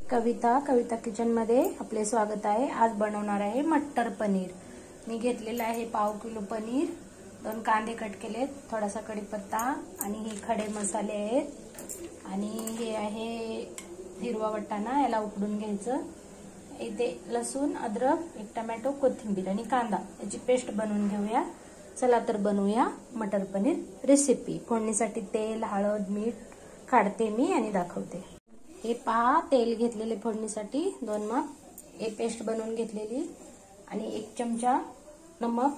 कविता kitchen मध्ये आपले स्वागत आहे। आज बनवणार आहे मटर पनीर। मी घेतलेला आहे पाव किलो पनीर, 2 कांदे कट केलेत, थोडासा कढीपत्ता आणि हे खडे मसाले आहेत आणि हे आहे हिरवा वाटाणा, याला उकडून घ्यायचं। इथे लसूण, अद्रक, एक टोमॅटो, कोथिंबीर आणि कांदा याची पेस्ट बनवून घेऊया। चला तर बनवूया मटर पनीर रेसिपी। फोडणीसाठी तेल, हळद, मीठ काढते मी आणि दाखवते। हे पहा, तेल घेतलेले फोडणीसाठी 2 माप, हे पेस्ट बनवून घेतलेली आणि 1 चमचा नमक,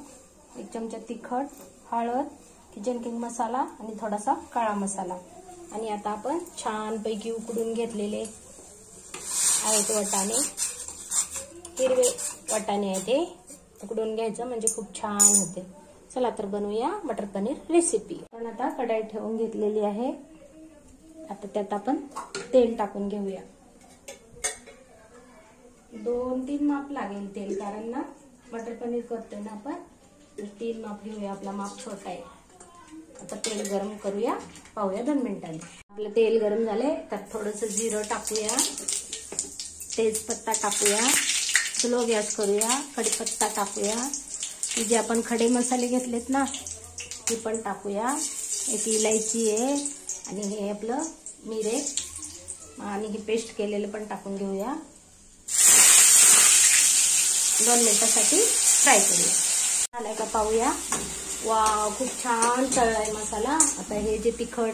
1 चमचा तिखट, हळद, किचन किंग मसाला आणि थोडासा काळा मसाला। आणि आता आपण छान पैकी उकडून घेतलेले आहेत वाटाणे, हिरवे वाटाणे आहे ते उकडून घ्यायचं म्हणजे खूप छान होते। चला तर बनवूया मटर पनीर रेसिपी। पण आता कढई ठेवून घेतलेली आहे। आता त्यात आपण तेल टाकून घेऊया। 2-3 माप लागेल तेल, कारण ना मटर पनीर करतोय ना आपण, 3 माप घेऊया, आपला माप छोटा आहे। आता तेल गरम करूया, पाहूया 2 मिनिटांनी। आपलं तेल गरम झाले, त्यात थोडंसं जिरं टाकूया, तेजपत्ता टाकूया, स्लो गॅस करूया, कढीपत्ता टाकूया, जे आपण खडे मसाले घेतलेत ना ते पण टाकूया, एक इलायची आहे आणि हे आपलं मिरे आणि हे पेस्ट केलेलं पण टाकून घेऊया। 2 मिनिटांसाठी फ्राय करूया। झालाय का पाहूया। वाव, खूप छान तळलाय मसाला। आता हे जे तिखट,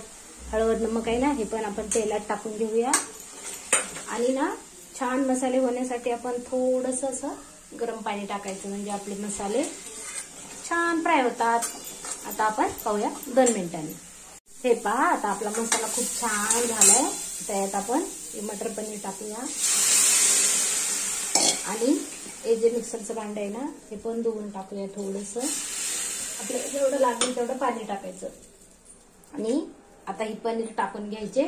हळद, नमक आहे ना, हे पण आपण तेलात टाकून घेऊया। आणि ना छान मसाले होण्यासाठी आपण थोडंसं असं गरम पाणी टाकायचं, म्हणजे आपले मसाले छान फ्राय होतात। आता आपण पाहूया 2 मिनिटांनी। हे पहा, आता आपला मसाला खूप छान झालाय। त्यात आपण हे मटर पनीर टाकूया आणि हे जे मिक्सरचं भांडं आहे ना हे पण धुवून टाकूया। थोडंसं आपल्याला जेवढं लागेल तेवढं पाणी टाकायचं आणि आता ही पनीर टाकून घ्यायचे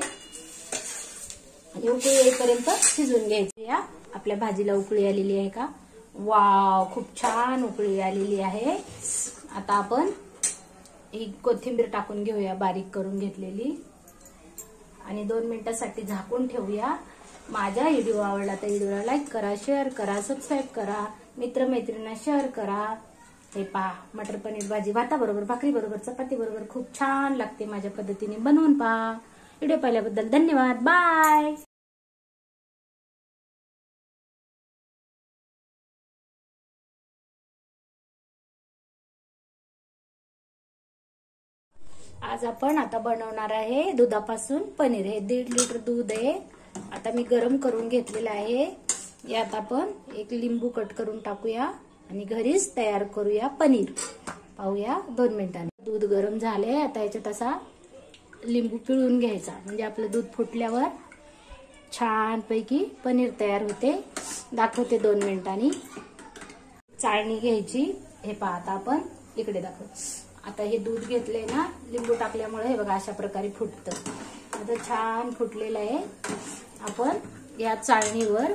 आणि उकळी येईपर्यंत शिजवून घ्यायचे। या आपल्या भाजीला उकळी आलेली आहे का? वाव, खूप छान उकळी आलेली आहे। आता आपण ही कोथिंबीर टाकून घेऊया, बारीक करून घेतलेली, आणि 2 मिनिटांसाठी झाकून ठेवूया। माझा व्हिडिओ आवडला तर व्हिडिओला लाईक करा, शेअर करा, सबस्क्राईब करा, मित्रमैत्रिणींना शेअर करा। हे पहा, मटर पनीर भाजी भाताबरोबर, भाकरीबरोबर, चपातीबरोबर खूप छान लागते। माझ्या पद्धतीने बनवून पहा। व्हिडिओ पाहिल्याबद्दल धन्यवाद, बाय। आज आपण आता बनवणार आहे दुधापासून पनीर। हे 1.5 लिटर दूध आहे, आता मी गरम करून घेतलेलं आहे। यात आपण 1 लिंबू कट करून टाकूया आणि घरीच तयार करूया पनीर। पाहूया 2 मिनिटांनी। दूध गरम झाले, आता याच्यात असा लिंबू पिळून घ्यायचा, म्हणजे आपलं दूध फुटल्यावर छान पैकी पनीर तयार होते। दाखवते 2 मिनिटांनी। चाळणी घ्यायची। हे पहा, आता आपण इकडे दाखव। आता हे दूध घेतलंय ना, लिंबू टाकल्यामुळे हे बघा अशा प्रकारे फुटतं। आता छान फुटलेलं आहे। आपण या चाळणीवर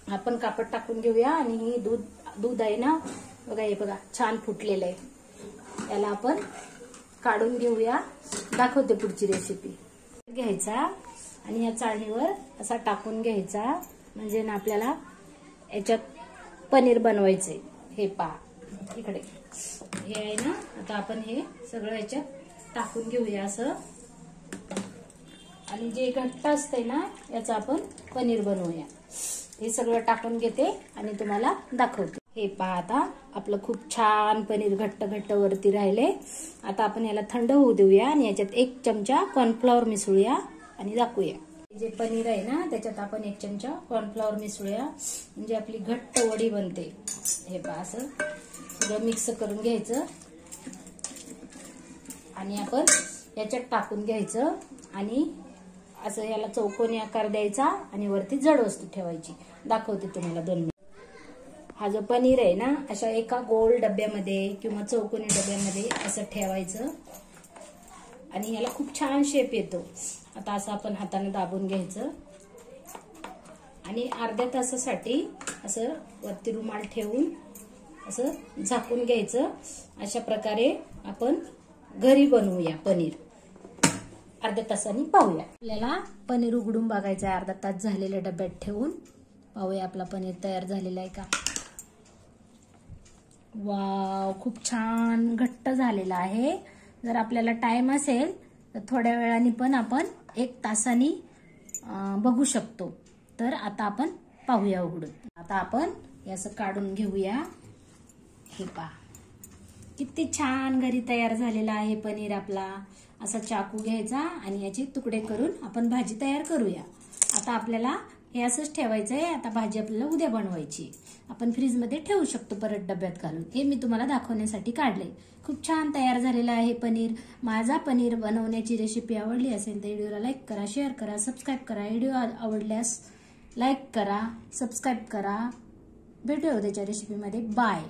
आपण कापड टाकून घेऊया आणि ही दूध आहे ना, बघा हे बघा छान फुटलेलं आहे। याला आपण काढून घेऊया, दाखवते पुढची रेसिपी। घ्यायचा आणि या चाळणीवर असा टाकून घ्यायचा, म्हणजे ना आपल्याला याच्यात पनीर बनवायचंय। हे पहा इकडे हे आहे ना, आता आपण हे सगळं याच्यात टाकून घेऊया असं, आणि जे घट्ट असते ना याचं आपण पनीर बनवूया। हे सगळं टाकून घेते आणि तुम्हाला दाखवते। हे पहा, आता आपलं खूप छान पनीर घट्ट घट्ट वरती राहिले। आता आपण याला थंड होऊ देऊया आणि याच्यात 1 चमचा कॉर्नफ्लॉवर मिसळूया आणि दाखवूया। जे पनीर आहे ना त्याच्यात आपण 1 चमचा कॉर्नफ्लॉवर मिसळूया, म्हणजे आपली घट्ट वडी बनते। हे पहा, असं सगळं मिक्स करून घ्यायचं आणि आपण याच्यात टाकून घ्यायचं आणि असं याला चौकोनी आकार द्यायचा आणि वरती जड वस्तू ठेवायची। दाखवते तुम्हाला 2 मिनिट। हा जो पनीर आहे ना, अशा एका गोल डब्यामध्ये किंवा चौकोनी डब्यामध्ये असं ठेवायचं आणि याला खूप छान शेप येतो। आता असं आपण हाताने दाबून घ्यायचं आणि अर्ध्या तासासाठी असं वरती रुमाल ठेवून असं झाकून घ्यायचं। अशा प्रकारे आपण घरी बनवूया पनीर। अर्ध्या तासाने पाहूया. आपल्याला पनीर उघडून बघायचं आहे. अर्धा तास झालेलं डब्यात ठेवून पाहूया आपला पनीर तयार झालेला आहे का. वाव, खूप छान घट्ट झालेला आहे. जर आपल्याला टाइम असेल तर थोड्या वेळाने पण आपण 1 तासाने बघू शकतो. तर आता आपण पाहूया उघडून. आता आपण हे असं काढून घेऊया. हे पहा किती छान घरी तयार झालेला आहे पनीर आपला. असा चाकू घ्यायचा आणि याचे तुकडे करून आपण भाजी तयार करूया. आता आपल्याला हे असंच ठेवायचं आहे. आता भाजी आपल्याला उद्या बनवायची. आपण फ्रीजमध्ये ठेवू शकतो परत डब्यात घालून. हे मी तुम्हाला दाखवण्यासाठी काढले. खूप छान तयार झालेला आहे पनीर. माझा पनीर बनवण्याची रेसिपी आवडली असेल तर व्हिडिओला लाईक करा, शेअर करा, सबस्क्राईब करा. व्हिडिओ आवडल्यास लाईक करा, सबस्क्राईब करा. भेटूया उद्याच्या रेसिपीमध्ये. बाय.